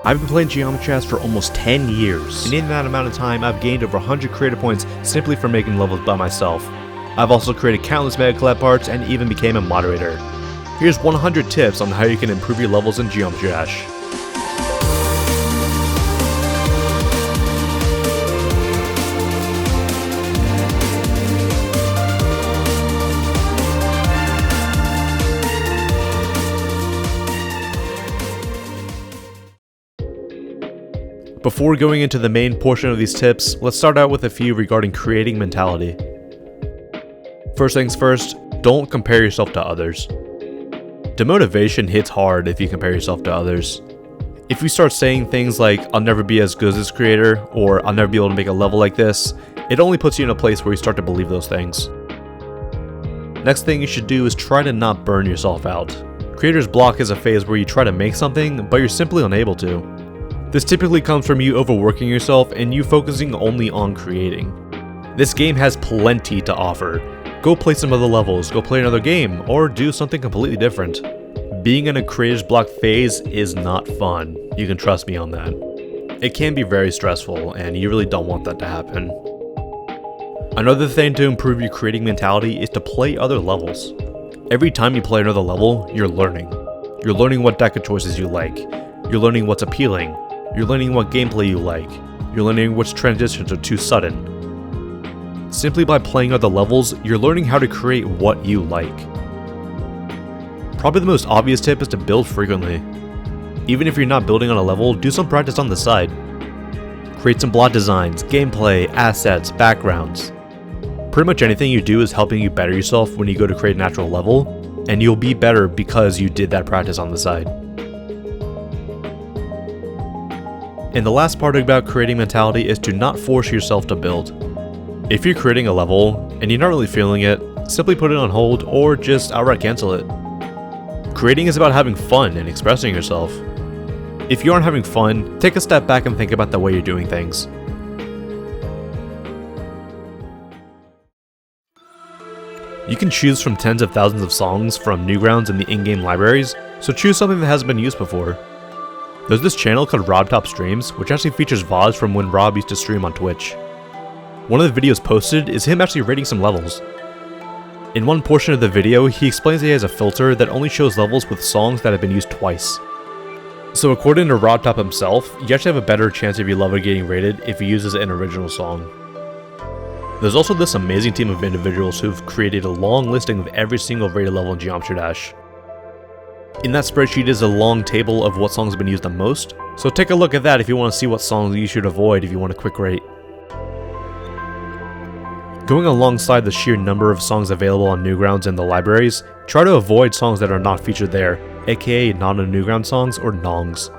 I've been playing Geometry Dash for almost 10 years, and in that amount of time I've gained over 100 creator points simply from making levels by myself. I've also created countless megacollab parts and even became a moderator. Here's 100 tips on how you can improve your levels in Geometry Dash. Before going into the main portion of these tips, let's start out with a few regarding creating mentality. First things first, don't compare yourself to others. Demotivation hits hard if you compare yourself to others. If you start saying things like, I'll never be as good as this creator, or I'll never be able to make a level like this, it only puts you in a place where you start to believe those things. Next thing you should do is try to not burn yourself out. Creator's block is a phase where you try to make something, but you're simply unable to. This typically comes from you overworking yourself and you focusing only on creating. This game has plenty to offer. Go play some other levels, go play another game, or do something completely different. Being in a creator's block phase is not fun. You can trust me on that. It can be very stressful and you really don't want that to happen. Another thing to improve your creating mentality is to play other levels. Every time you play another level, you're learning. You're learning what deck of choices you like. You're learning what's appealing. You're learning what gameplay you like. You're learning which transitions are too sudden. Simply by playing other levels, you're learning how to create what you like. Probably the most obvious tip is to build frequently. Even if you're not building on a level, do some practice on the side. Create some block designs, gameplay, assets, backgrounds. Pretty much anything you do is helping you better yourself when you go to create an actual level, and you'll be better because you did that practice on the side. And the last part about creating mentality is to not force yourself to build. If you're creating a level and you're not really feeling it, simply put it on hold or just outright cancel it. Creating is about having fun and expressing yourself. If you aren't having fun, take a step back and think about the way you're doing things. You can choose from tens of thousands of songs from Newgrounds in the in-game libraries, so choose something that hasn't been used before. There's this channel called RobTop Streams, which actually features VODs from when Rob used to stream on Twitch. One of the videos posted is him actually rating some levels. In one portion of the video, he explains that he has a filter that only shows levels with songs that have been used twice. So according to RobTop himself, you actually have a better chance of your level getting rated if he uses an original song. There's also this amazing team of individuals who've created a long listing of every single rated level in Geometry Dash. In that spreadsheet is a long table of what songs have been used the most, so take a look at that if you want to see what songs you should avoid if you want a quick rate. Going alongside the sheer number of songs available on Newgrounds and the libraries, try to avoid songs that are not featured there, aka non-Newground songs or nongs.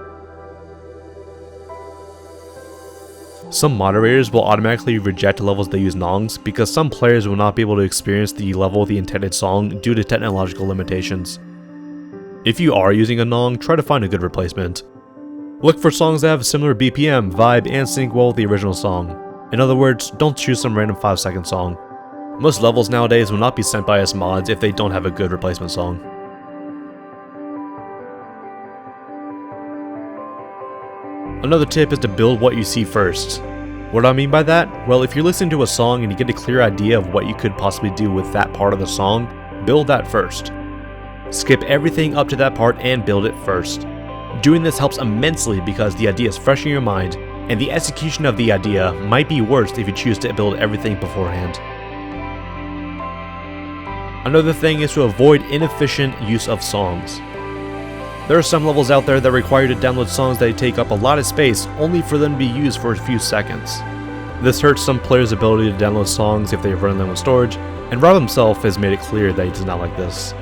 Some moderators will automatically reject levels that use nongs because some players will not be able to experience the level of the intended song due to technological limitations. If you are using a nong, try to find a good replacement. Look for songs that have similar BPM, vibe, and sync well with the original song. In other words, don't choose some random 5-second song. Most levels nowadays will not be sent by us mods if they don't have a good replacement song. Another tip is to build what you see first. What do I mean by that? Well, if you're listening to a song and you get a clear idea of what you could possibly do with that part of the song, build that first. Skip everything up to that part and build it first. Doing this helps immensely because the idea is fresh in your mind, and the execution of the idea might be worse if you choose to build everything beforehand. Another thing is to avoid inefficient use of songs. There are some levels out there that require you to download songs that take up a lot of space only for them to be used for a few seconds. This hurts some players' ability to download songs if they run them with storage, and Rob himself has made it clear that he does not like this.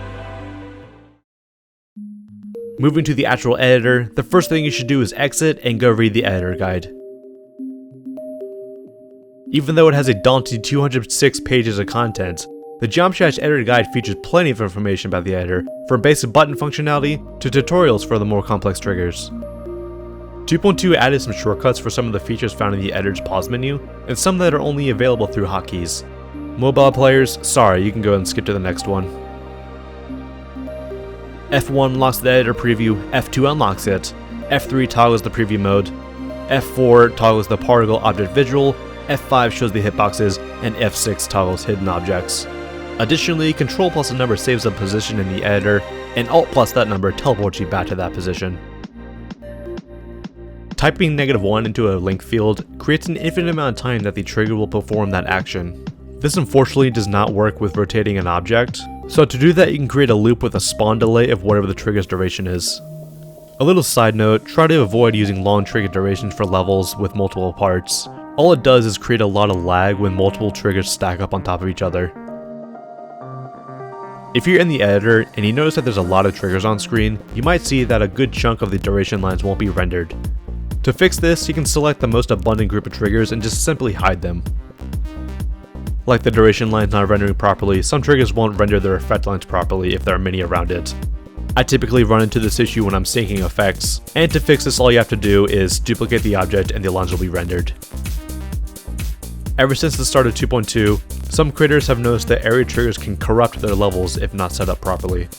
Moving to the actual editor, the first thing you should do is exit and go read the editor guide. Even though it has a daunting 206 pages of content, the Geometry Dash editor guide features plenty of information about the editor, from basic button functionality to tutorials for the more complex triggers. 2.2 added some shortcuts for some of the features found in the editor's pause menu, and some that are only available through hotkeys. Mobile players, sorry, you can go and skip to the next one. F1 unlocks the editor preview, F2 unlocks it. F3 toggles the preview mode, F4 toggles the particle object visual, F5 shows the hitboxes, and F6 toggles hidden objects. Additionally, Control plus a number saves a position in the editor, and Alt plus that number teleports you back to that position. Typing -1 into a link field creates an infinite amount of time that the trigger will perform that action. This unfortunately does not work with rotating an object, so to do that you can create a loop with a spawn delay of whatever the trigger's duration is. A little side note, try to avoid using long trigger durations for levels with multiple parts. All it does is create a lot of lag when multiple triggers stack up on top of each other. If you're in the editor and you notice that there's a lot of triggers on screen, you might see that a good chunk of the duration lines won't be rendered. To fix this, you can select the most abundant group of triggers and just simply hide them. Like the duration lines not rendering properly, some triggers won't render their effect lines properly if there are many around it. I typically run into this issue when I'm syncing effects, and to fix this all you have to do is duplicate the object and the lines will be rendered. Ever since the start of 2.2, some creators have noticed that area triggers can corrupt their levels if not set up properly.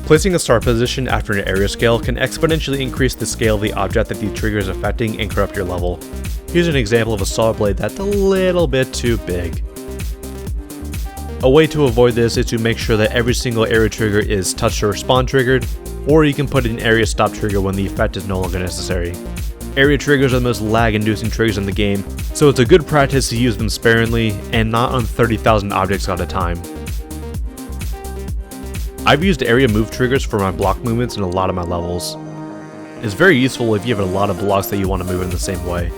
Placing a start position after an area scale can exponentially increase the scale of the object that the trigger is affecting and corrupt your level. Here's an example of a saw blade that's a little bit too big. A way to avoid this is to make sure that every single area trigger is touch or spawn triggered, or you can put an area stop trigger when the effect is no longer necessary. Area triggers are the most lag-inducing triggers in the game, so it's a good practice to use them sparingly and not on 30,000 objects at a time. I've used area move triggers for my block movements in a lot of my levels. It's very useful if you have a lot of blocks that you want to move in the same way.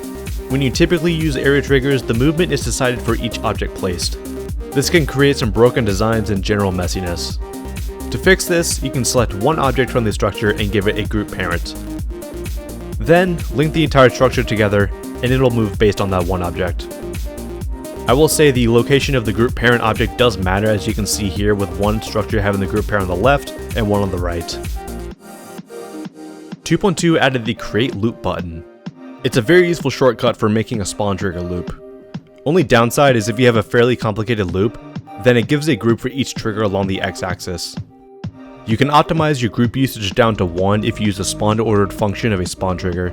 When you typically use area triggers, the movement is decided for each object placed. This can create some broken designs and general messiness. To fix this, you can select one object from the structure and give it a group parent. Then, link the entire structure together, and it'll move based on that one object. I will say the location of the group parent object does matter, as you can see here, with one structure having the group parent on the left and one on the right. 2.2 added the Create Loop button. It's a very useful shortcut for making a spawn trigger loop. Only downside is if you have a fairly complicated loop, then it gives a group for each trigger along the x-axis. You can optimize your group usage down to 1 if you use the spawn ordered function of a spawn trigger.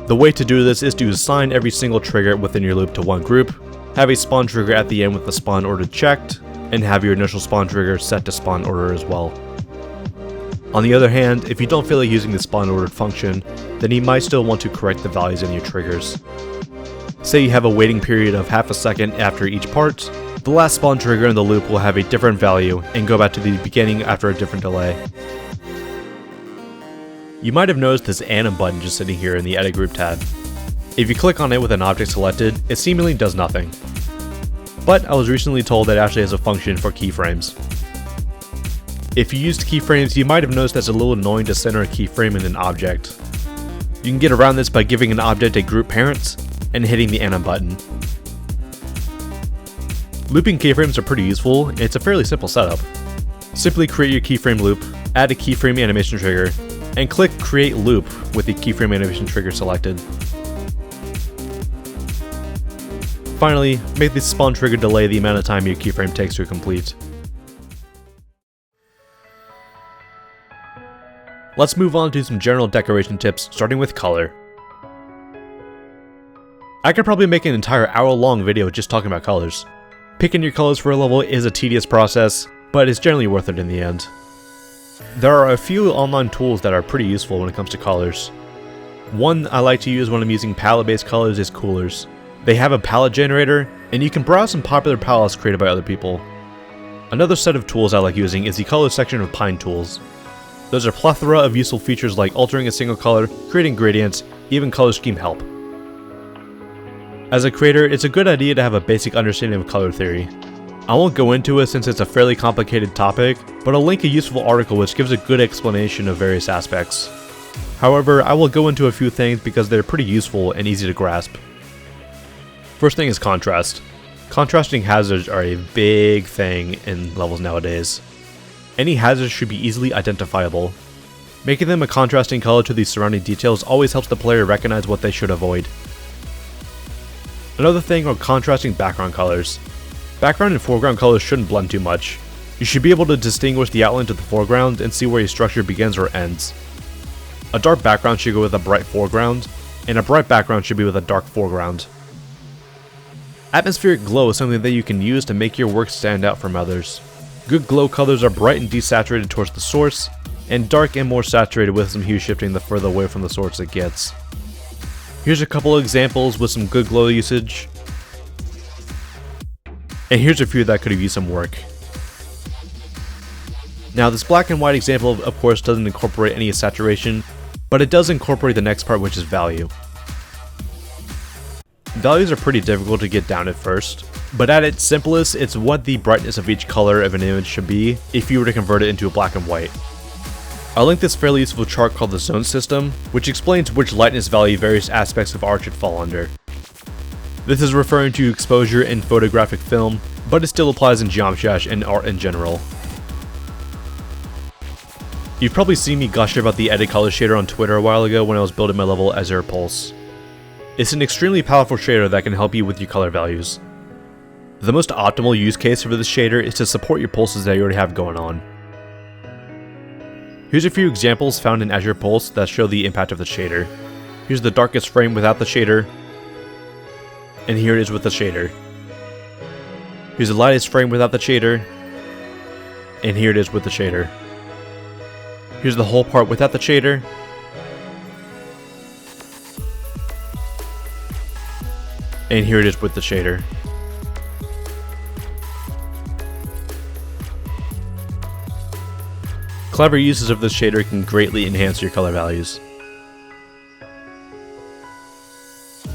The way to do this is to assign every single trigger within your loop to one group, have a spawn trigger at the end with the spawn order checked, and have your initial spawn trigger set to spawn order as well. On the other hand, if you don't feel like using the spawn ordered function, then you might still want to correct the values in your triggers. Say you have a waiting period of half a second after each part, the last spawn trigger in the loop will have a different value and go back to the beginning after a different delay. You might have noticed this anim button just sitting here in the Edit Group tab. If you click on it with an object selected, it seemingly does nothing. But I was recently told that it actually has a function for keyframes. If you used keyframes, you might have noticed that it's a little annoying to center a keyframe in an object. You can get around this by giving an object a group parent and hitting the anim button. Looping keyframes are pretty useful, and it's a fairly simple setup. Simply create your keyframe loop, add a keyframe animation trigger, and click Create Loop with the keyframe animation trigger selected. Finally, make the spawn trigger delay the amount of time your keyframe takes to complete. Let's move on to some general decoration tips, starting with color. I could probably make an entire hour-long video just talking about colors. Picking your colors for a level is a tedious process, but it's generally worth it in the end. There are a few online tools that are pretty useful when it comes to colors. One I like to use when I'm using palette-based colors is Coolers. They have a palette generator, and you can browse some popular palettes created by other people. Another set of tools I like using is the color section of Pine Tools. There's a plethora of useful features like altering a single color, creating gradients, even color scheme help. As a creator, it's a good idea to have a basic understanding of color theory. I won't go into it since it's a fairly complicated topic, but I'll link a useful article which gives a good explanation of various aspects. However, I will go into a few things because they're pretty useful and easy to grasp. First thing is contrast. Contrasting hazards are a big thing in levels nowadays. Any hazards should be easily identifiable. Making them a contrasting color to the surrounding details always helps the player recognize what they should avoid. Another thing are contrasting background colors. Background and foreground colors shouldn't blend too much. You should be able to distinguish the outline to the foreground and see where a structure begins or ends. A dark background should go with a bright foreground, and a bright background should be with a dark foreground. Atmospheric glow is something that you can use to make your work stand out from others. Good glow colors are bright and desaturated towards the source, and dark and more saturated with some hue shifting the further away from the source it gets. Here's a couple of examples with some good glow usage, and here's a few that could have used some work. Now this black and white example of course doesn't incorporate any saturation, but it does incorporate the next part, which is value. Values are pretty difficult to get down at first, but at its simplest, it's what the brightness of each color of an image should be if you were to convert it into a black and white. I'll link this fairly useful chart called the zone system, which explains which lightness value various aspects of art should fall under. This is referring to exposure in photographic film, but it still applies in geometry and art in general. You've probably seen me gush about the edit color shader on Twitter a while ago when I was building my level Azure Pulse. It's an extremely powerful shader that can help you with your color values. The most optimal use case for this shader is to support your pulses that you already have going on. Here's a few examples found in Azure Pulse that show the impact of the shader. Here's the darkest frame without the shader, and here it is with the shader. Here's the lightest frame without the shader, and here it is with the shader. Here's the whole part without the shader, and here it is with the shader. Clever uses of this shader can greatly enhance your color values.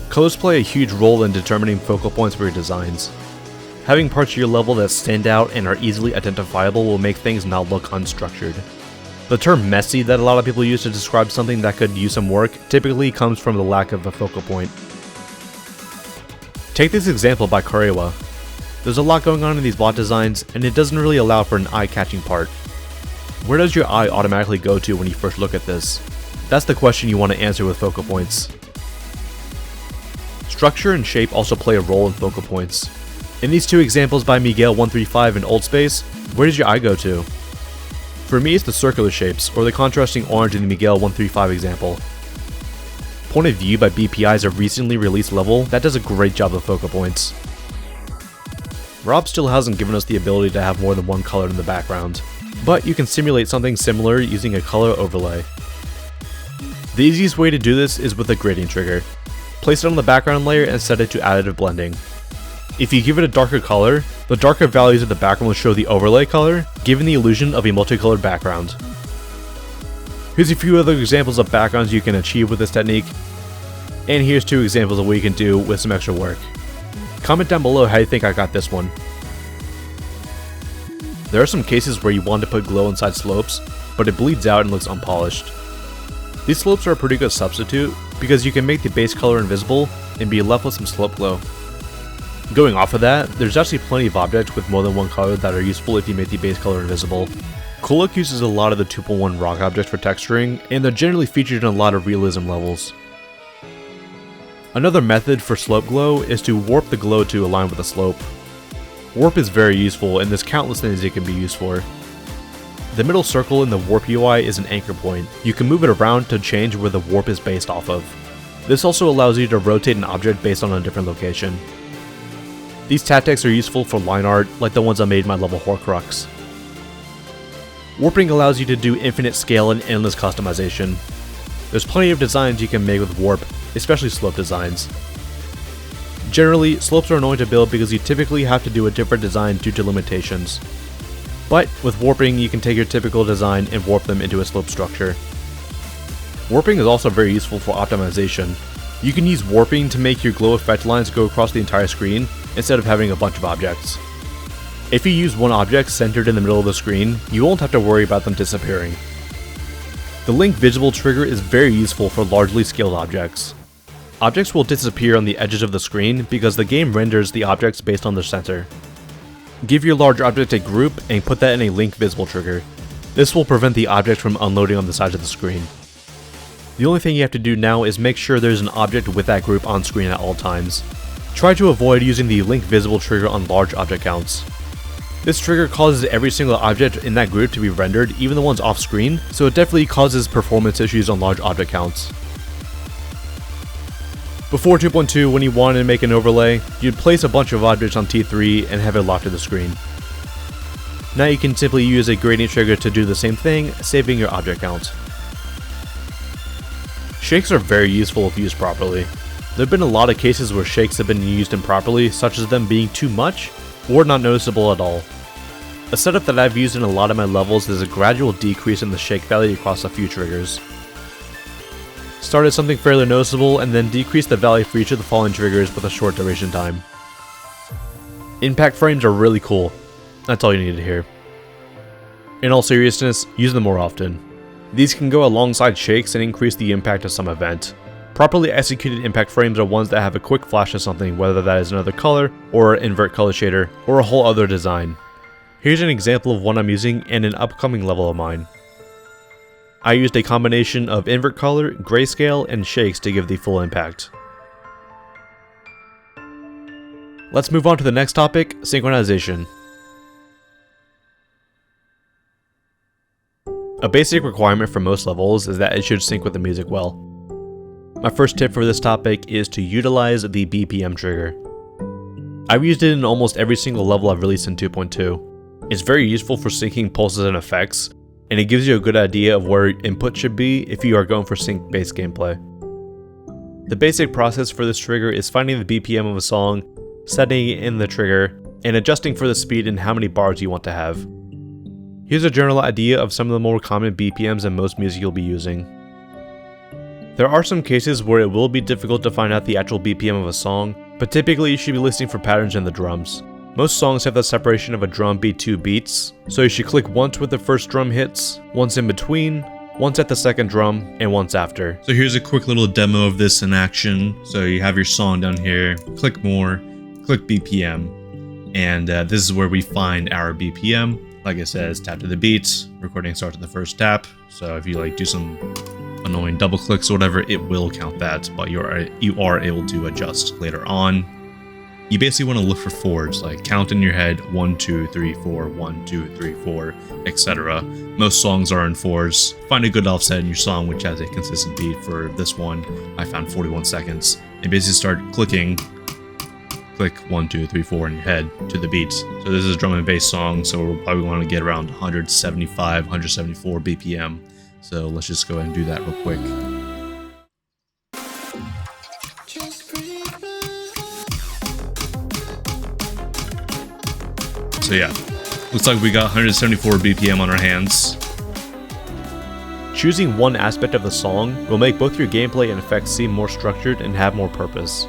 Colors play a huge role in determining focal points for your designs. Having parts of your level that stand out and are easily identifiable will make things not look unstructured. The term messy that a lot of people use to describe something that could use some work typically comes from the lack of a focal point. Take this example by Karewa. There's a lot going on in these bot designs, and it doesn't really allow for an eye-catching part. Where does your eye automatically go to when you first look at this? That's the question you want to answer with focal points. Structure and shape also play a role in focal points. In these two examples by Miguel135 and Old Space, where does your eye go to? For me, it's the circular shapes, or the contrasting orange in the Miguel135 example. Point of View by BPI is a recently released level that does a great job of focal points. Rob still hasn't given us the ability to have more than one color in the background, but you can simulate something similar using a color overlay. The easiest way to do this is with a gradient trigger. Place it on the background layer and set it to additive blending. If you give it a darker color, the darker values of the background will show the overlay color, giving the illusion of a multicolored background. Here's a few other examples of backgrounds you can achieve with this technique, and here's two examples of what you can do with some extra work. Comment down below how you think I got this one. There are some cases where you want to put glow inside slopes, but it bleeds out and looks unpolished. These slopes are a pretty good substitute because you can make the base color invisible and be left with some slope glow. Going off of that, there's actually plenty of objects with more than one color that are useful if you make the base color invisible. Coolook uses a lot of the 2.1 rock objects for texturing, and they're generally featured in a lot of realism levels. Another method for slope glow is to warp the glow to align with the slope. Warp is very useful, and there's countless things it can be used for. The middle circle in the warp UI is an anchor point. You can move it around to change where the warp is based off of. This also allows you to rotate an object based on a different location. These tactics are useful for line art, like the ones I made in my level Horcrux. Warping allows you to do infinite scale and endless customization. There's plenty of designs you can make with warp, especially slope designs. Generally, slopes are annoying to build because you typically have to do a different design due to limitations. But with warping, you can take your typical design and warp them into a slope structure. Warping is also very useful for optimization. You can use warping to make your glow effect lines go across the entire screen instead of having a bunch of objects. If you use one object centered in the middle of the screen, you won't have to worry about them disappearing. The link visible trigger is very useful for largely scaled objects. Objects will disappear on the edges of the screen because the game renders the objects based on their center. Give your large object a group and put that in a link visible trigger. This will prevent the object from unloading on the sides of the screen. The only thing you have to do now is make sure there's an object with that group on screen at all times. Try to avoid using the link visible trigger on large object counts. This trigger causes every single object in that group to be rendered, even the ones off screen, so it definitely causes performance issues on large object counts. Before 2.2, when you wanted to make an overlay, you'd place a bunch of objects on T3 and have it locked to the screen. Now you can simply use a gradient trigger to do the same thing, saving your object count. Shakes are very useful if used properly. There have been a lot of cases where shakes have been used improperly, such as them being too much or not noticeable at all. A setup that I've used in a lot of my levels is a gradual decrease in the shake value across a few triggers. Start at something fairly noticeable and then decrease the value for each of the following triggers with a short duration time. Impact frames are really cool. That's all you need to hear. In all seriousness, use them more often. These can go alongside shakes and increase the impact of some event. Properly executed impact frames are ones that have a quick flash of something, whether that is another color, or an invert color shader, or a whole other design. Here's an example of one I'm using in an upcoming level of mine. I used a combination of invert color, grayscale, and shakes to give the full impact. Let's move on to the next topic, synchronization. A basic requirement for most levels is that it should sync with the music well. My first tip for this topic is to utilize the BPM trigger. I've used it in almost every single level I've released in 2.2. It's very useful for syncing pulses and effects, and it gives you a good idea of where input should be if you are going for sync-based gameplay. The basic process for this trigger is finding the BPM of a song, setting it in the trigger, and adjusting for the speed and how many bars you want to have. Here's a general idea of some of the more common BPMs in most music you'll be using. There are some cases where it will be difficult to find out the actual BPM of a song, but typically you should be listening for patterns in the drums. Most songs have the separation of a drum beat 2 beats, so you should click once with the first drum hits, once in between, once at the second drum, and once after. So here's a quick little demo of this in action. So you have your song down here, click more, click BPM, and this is where we find our BPM. Like it says, tap to the beats, recording starts at the first tap, so if you like do some annoying double clicks or whatever, it will count that, but you are able to adjust later on. You basically want to look for fours, like count in your head 1, 2, 3, 4, 1, 2, 3, 4, etc. Most songs are in fours. Find a good offset in your song which has a consistent beat. For this one, I found 41 seconds. And basically start clicking, click 1, 2, 3, 4 in your head to the beats. So this is a drum and bass song, so we'll probably want to get around 175, 174 BPM. So let's just go ahead and do that real quick. So yeah, looks like we got 174 BPM on our hands. Choosing one aspect of the song will make both your gameplay and effects seem more structured and have more purpose.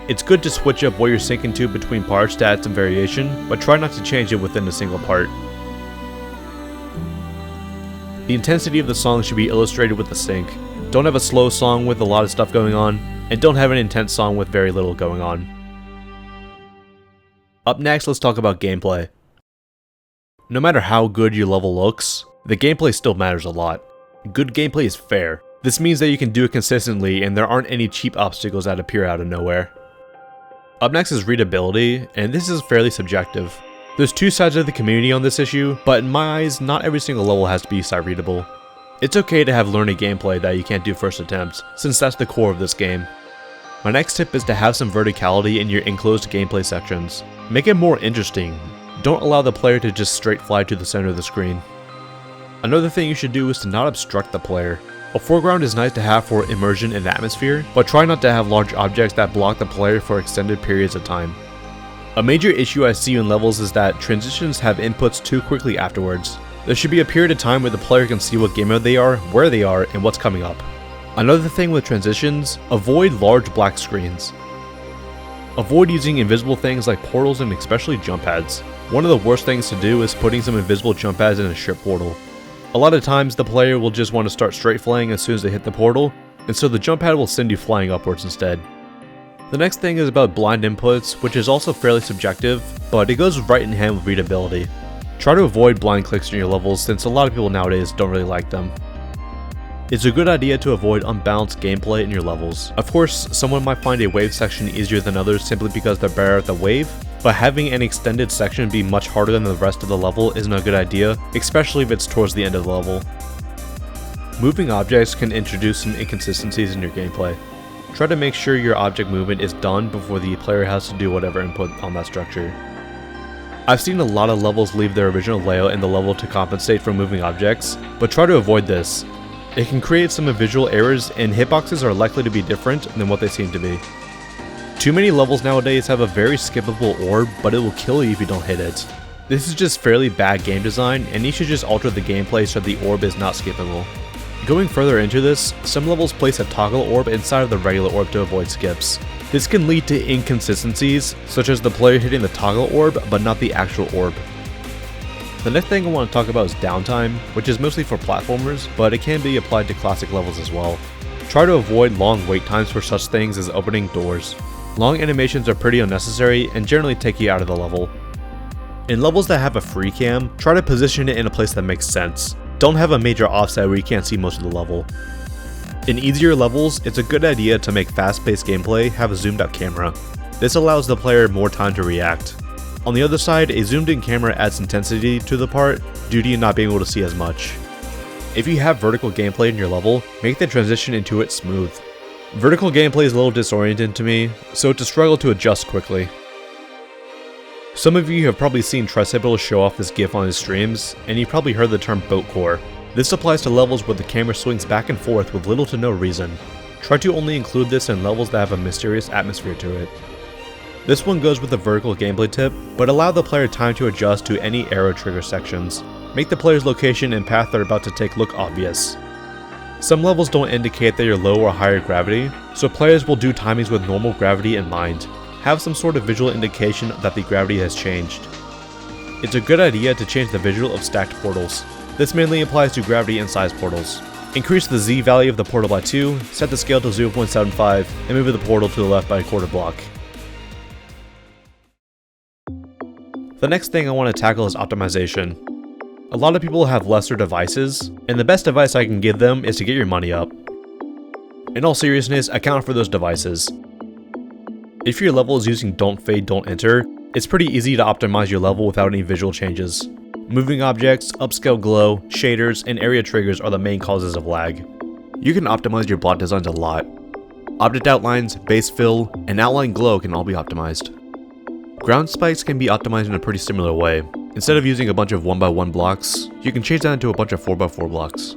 It's good to switch up what you're syncing to between parts to add some variation, but try not to change it within a single part. The intensity of the song should be illustrated with the sync. Don't have a slow song with a lot of stuff going on, and don't have an intense song with very little going on. Up next, let's talk about gameplay. No matter how good your level looks, the gameplay still matters a lot. Good gameplay is fair. This means that you can do it consistently and there aren't any cheap obstacles that appear out of nowhere. Up next is readability, and this is fairly subjective. There's two sides of the community on this issue, but in my eyes, not every single level has to be sight readable. It's okay to have learning gameplay that you can't do first attempt, since that's the core of this game. My next tip is to have some verticality in your enclosed gameplay sections. Make it more interesting. Don't allow the player to just straight fly to the center of the screen. Another thing you should do is to not obstruct the player. A foreground is nice to have for immersion in the atmosphere, but try not to have large objects that block the player for extended periods of time. A major issue I see in levels is that transitions have inputs too quickly afterwards. There should be a period of time where the player can see what game mode they are, where they are, and what's coming up. Another thing with transitions, avoid large black screens. Avoid using invisible things like portals and especially jump pads. One of the worst things to do is putting some invisible jump pads in a ship portal. A lot of times the player will just want to start straight flying as soon as they hit the portal, and so the jump pad will send you flying upwards instead. The next thing is about blind inputs, which is also fairly subjective, but it goes right in hand with readability. Try to avoid blind clicks in your levels since a lot of people nowadays don't really like them. It's a good idea to avoid unbalanced gameplay in your levels. Of course, someone might find a wave section easier than others simply because they're better at the wave, but having an extended section be much harder than the rest of the level isn't a good idea, especially if it's towards the end of the level. Moving objects can introduce some inconsistencies in your gameplay. Try to make sure your object movement is done before the player has to do whatever input on that structure. I've seen a lot of levels leave their original layout in the level to compensate for moving objects, but try to avoid this. It can create some visual errors, and hitboxes are likely to be different than what they seem to be. Too many levels nowadays have a very skippable orb, but it will kill you if you don't hit it. This is just fairly bad game design, and you should just alter the gameplay so the orb is not skippable. Going further into this, some levels place a toggle orb inside of the regular orb to avoid skips. This can lead to inconsistencies, such as the player hitting the toggle orb but not the actual orb. The next thing I want to talk about is downtime, which is mostly for platformers, but it can be applied to classic levels as well. Try to avoid long wait times for such things as opening doors. Long animations are pretty unnecessary and generally take you out of the level. In levels that have a free cam, try to position it in a place that makes sense. Don't have a major offset where you can't see most of the level. In easier levels, it's a good idea to make fast-paced gameplay have a zoomed out camera. This allows the player more time to react. On the other side, a zoomed in camera adds intensity to the part due to you not being able to see as much. If you have vertical gameplay in your level, make the transition into it smooth. Vertical gameplay is a little disorienting to me, so it's a struggle to adjust quickly. Some of you have probably seen Tricycle show off this gif on his streams, and you've probably heard the term boat core. This applies to levels where the camera swings back and forth with little to no reason. Try to only include this in levels that have a mysterious atmosphere to it. This one goes with a vertical gameplay tip, but allow the player time to adjust to any arrow trigger sections. Make the player's location and path they're about to take look obvious. Some levels don't indicate that you're low or higher gravity, so players will do timings with normal gravity in mind. Have some sort of visual indication that the gravity has changed. It's a good idea to change the visual of stacked portals. This mainly applies to gravity and size portals. Increase the Z value of the portal by 2, set the scale to 0.75, and move the portal to the left by a quarter block. The next thing I want to tackle is optimization. A lot of people have lesser devices, and the best advice I can give them is to get your money up. In all seriousness, account for those devices. If your level is using don't fade, don't enter, it's pretty easy to optimize your level without any visual changes. Moving objects, upscale glow, shaders, and area triggers are the main causes of lag. You can optimize your block designs a lot. Object outlines, base fill, and outline glow can all be optimized. Ground spikes can be optimized in a pretty similar way. Instead of using a bunch of 1x1 blocks, you can change that into a bunch of 4x4 blocks.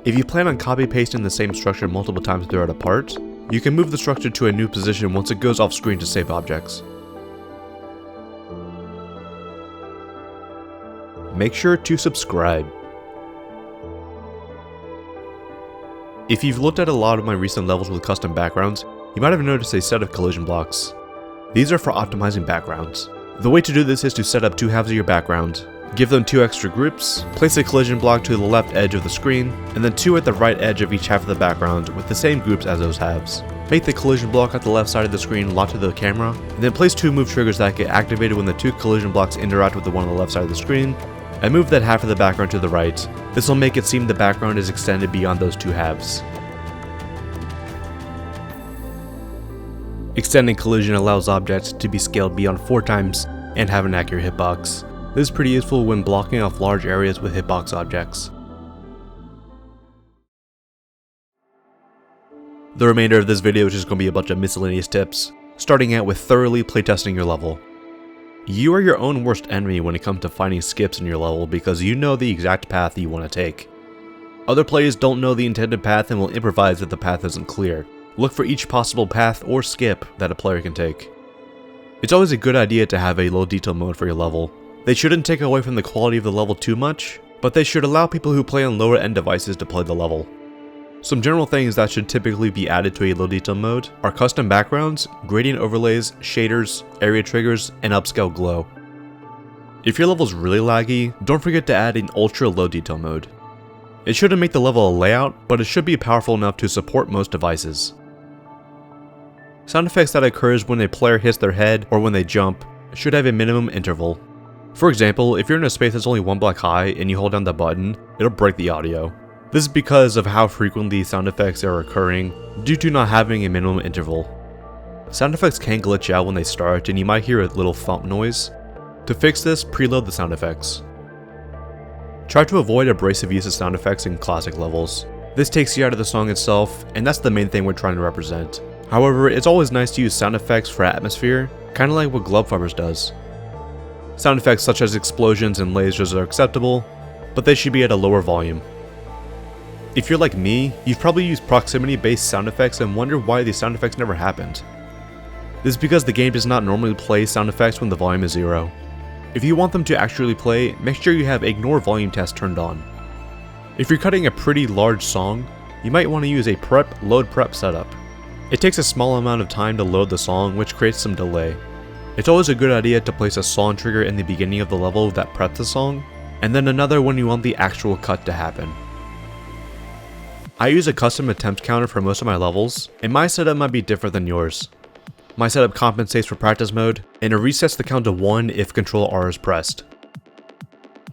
If you plan on copy pasting the same structure multiple times throughout a part, you can move the structure to a new position once it goes off screen to save objects. Make sure to subscribe. If you've looked at a lot of my recent levels with custom backgrounds, you might have noticed a set of collision blocks. These are for optimizing backgrounds. The way to do this is to set up 2 halves of your background, give them 2 extra groups, place a collision block to the left edge of the screen, and then 2 at the right edge of each half of the background with the same groups as those halves. Make the collision block at the left side of the screen lock to the camera, and then place 2 move triggers that get activated when the 2 collision blocks interact with the one on the left side of the screen, and move that half of the background to the right. This will make it seem the background is extended beyond those 2 halves. Extending collision allows objects to be scaled beyond 4 times and have an accurate hitbox. This is pretty useful when blocking off large areas with hitbox objects. The remainder of this video is just going to be a bunch of miscellaneous tips, starting out with thoroughly playtesting your level. You are your own worst enemy when it comes to finding skips in your level because you know the exact path you want to take. Other players don't know the intended path and will improvise if the path isn't clear. Look for each possible path or skip that a player can take. It's always a good idea to have a low detail mode for your level. They shouldn't take away from the quality of the level too much, but they should allow people who play on lower end devices to play the level. Some general things that should typically be added to a low detail mode are custom backgrounds, gradient overlays, shaders, area triggers, and upscale glow. If your level is really laggy, don't forget to add an ultra low detail mode. It shouldn't make the level a layout, but it should be powerful enough to support most devices. Sound effects that occurs when a player hits their head or when they jump should have a minimum interval. For example, if you're in a space that's only 1 block high and you hold down the button, it'll break the audio. This is because of how frequently sound effects are occurring due to not having a minimum interval. Sound effects can glitch out when they start and you might hear a little thump noise. To fix this, preload the sound effects. Try to avoid abrasive use of sound effects in classic levels. This takes you out of the song itself, and that's the main thing we're trying to represent. However, it's always nice to use sound effects for atmosphere, kinda like what Glove Farmers does. Sound effects such as explosions and lasers are acceptable, but they should be at a lower volume. If you're like me, you've probably used proximity-based sound effects and wondered why these sound effects never happened. This is because the game does not normally play sound effects when the volume is 0. If you want them to actually play, make sure you have Ignore Volume Test turned on. If you're cutting a pretty large song, you might want to use a load prep setup. It takes a small amount of time to load the song, which creates some delay. It's always a good idea to place a song trigger in the beginning of the level that preps the song, and then another when you want the actual cut to happen. I use a custom attempt counter for most of my levels, and my setup might be different than yours. My setup compensates for practice mode, and it resets the count to 1 if Ctrl R is pressed.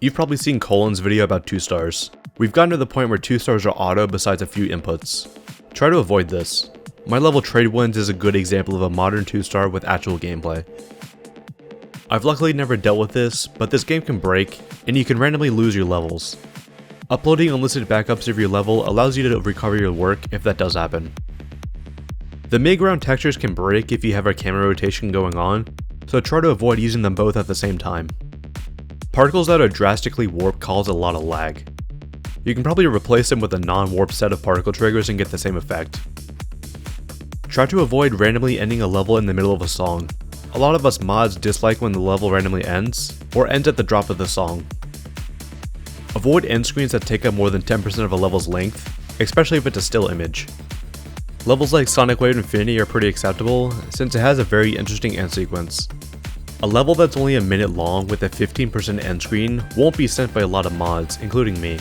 You've probably seen Colin's video about 2 stars. We've gotten to the point where 2 stars are auto besides a few inputs. Try to avoid this. My level Trade Winds is a good example of a modern 2-star with actual gameplay. I've luckily never dealt with this, but this game can break, and you can randomly lose your levels. Uploading unlisted backups of your level allows you to recover your work if that does happen. The mid-ground textures can break if you have a camera rotation going on, so try to avoid using them both at the same time. Particles that are drastically warped cause a lot of lag. You can probably replace them with a non-warp set of particle triggers and get the same effect. Try to avoid randomly ending a level in the middle of a song. A lot of us mods dislike when the level randomly ends, or ends at the drop of the song. Avoid end screens that take up more than 10% of a level's length, especially if it's a still image. Levels like Sonic Wave Infinity are pretty acceptable, since it has a very interesting end sequence. A level that's only a minute long with a 15% end screen won't be sent by a lot of mods, including me.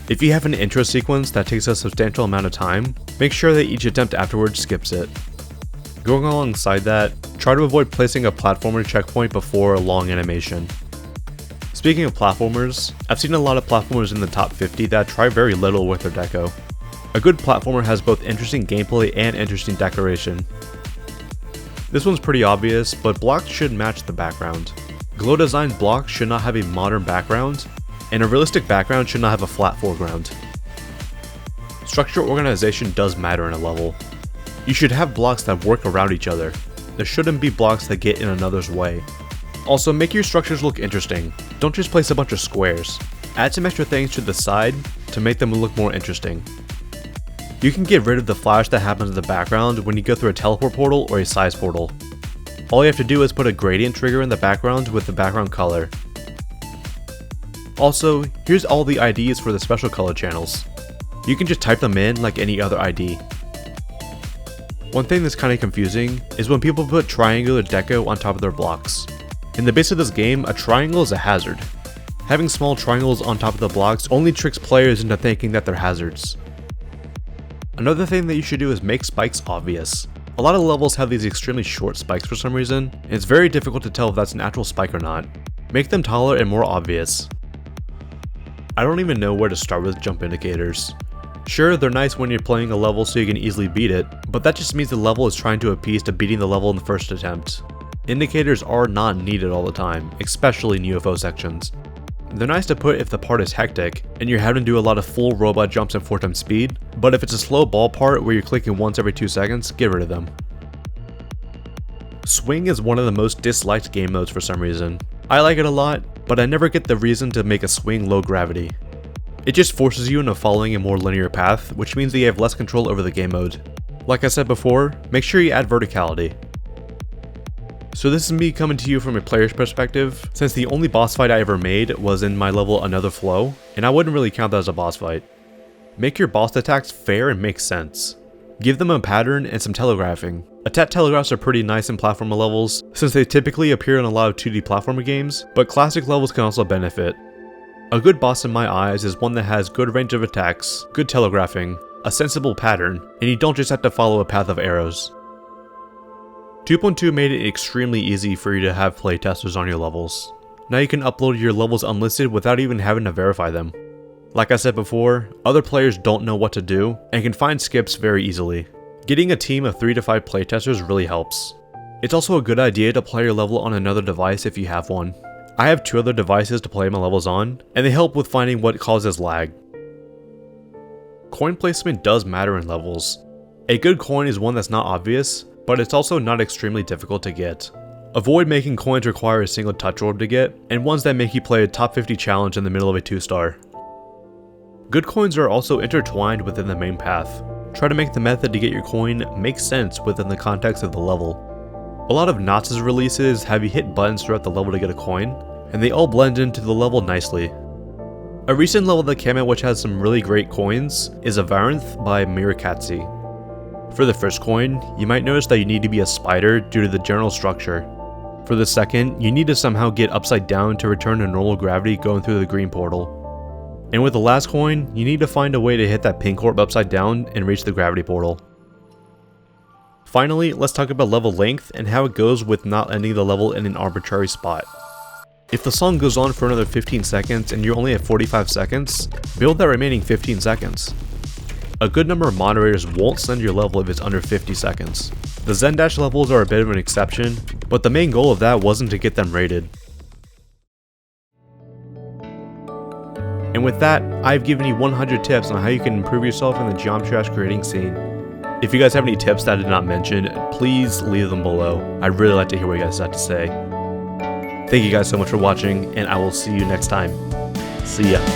If you have an intro sequence that takes a substantial amount of time, make sure that each attempt afterwards skips it. Going alongside that, try to avoid placing a platformer checkpoint before a long animation. Speaking of platformers, I've seen a lot of platformers in the top 50 that try very little with their deco. A good platformer has both interesting gameplay and interesting decoration. This one's pretty obvious, but blocks should match the background. Glow designed blocks should not have a modern background, and a realistic background should not have a flat foreground. Structure organization does matter in a level. You should have blocks that work around each other. There shouldn't be blocks that get in another's way. Also, make your structures look interesting. Don't just place a bunch of squares. Add some extra things to the side to make them look more interesting. You can get rid of the flash that happens in the background when you go through a teleport portal or a size portal. All you have to do is put a gradient trigger in the background with the background color. Also, here's all the IDs for the special color channels. You can just type them in like any other ID. One thing that's kinda confusing is when people put triangular deco on top of their blocks. In the base of this game, a triangle is a hazard. Having small triangles on top of the blocks only tricks players into thinking that they're hazards. Another thing that you should do is make spikes obvious. A lot of levels have these extremely short spikes for some reason, and it's very difficult to tell if that's an actual spike or not. Make them taller and more obvious. I don't even know where to start with jump indicators. Sure, they're nice when you're playing a level so you can easily beat it, but that just means the level is trying to appease to beating the level in the first attempt. Indicators are not needed all the time, especially in UFO sections. They're nice to put if the part is hectic, and you're having to do a lot of full robot jumps at 4x speed, but if it's a slow ball part where you're clicking once every 2 seconds, get rid of them. Swing is one of the most disliked game modes for some reason. I like it a lot, but I never get the reason to make a swing low gravity. It just forces you into following a more linear path, which means that you have less control over the game mode. Like I said before, make sure you add verticality. So this is me coming to you from a player's perspective, since the only boss fight I ever made was in my level Another Flow, and I wouldn't really count that as a boss fight. Make your boss attacks fair and make sense. Give them a pattern and some telegraphing. Attack telegraphs are pretty nice in platformer levels, since they typically appear in a lot of 2D platformer games, but classic levels can also benefit. A good boss in my eyes is one that has good range of attacks, good telegraphing, a sensible pattern, and you don't just have to follow a path of arrows. 2.2 made it extremely easy for you to have playtesters on your levels. Now you can upload your levels unlisted without even having to verify them. Like I said before, other players don't know what to do and can find skips very easily. Getting a team of 3 to 5 playtesters really helps. It's also a good idea to play your level on another device if you have one. I have 2 other devices to play my levels on, and they help with finding what causes lag. Coin placement does matter in levels. A good coin is one that's not obvious, but it's also not extremely difficult to get. Avoid making coins require a single touch orb to get, and ones that make you play a top 50 challenge in the middle of a 2-star. Good coins are also intertwined within the main path. Try to make the method to get your coin make sense within the context of the level. A lot of Knots' releases have you hit buttons throughout the level to get a coin, and they all blend into the level nicely. A recent level that came out which has some really great coins is Avaranth by Mirakatsi. For the first coin, you might notice that you need to be a spider due to the general structure. For the second, you need to somehow get upside down to return to normal gravity going through the green portal. And with the last coin, you need to find a way to hit that pink orb upside down and reach the gravity portal. Finally, let's talk about level length and how it goes with not ending the level in an arbitrary spot. If the song goes on for another 15 seconds and you're only at 45 seconds, build that remaining 15 seconds. A good number of moderators won't send your level if it's under 50 seconds. The Zendash levels are a bit of an exception, but the main goal of that wasn't to get them rated. And with that, I've given you 100 tips on how you can improve yourself in the Geometry Dash creating scene. If you guys have any tips that I did not mention, please leave them below. I'd really like to hear what you guys have to say. Thank you guys so much for watching, and I will see you next time. See ya.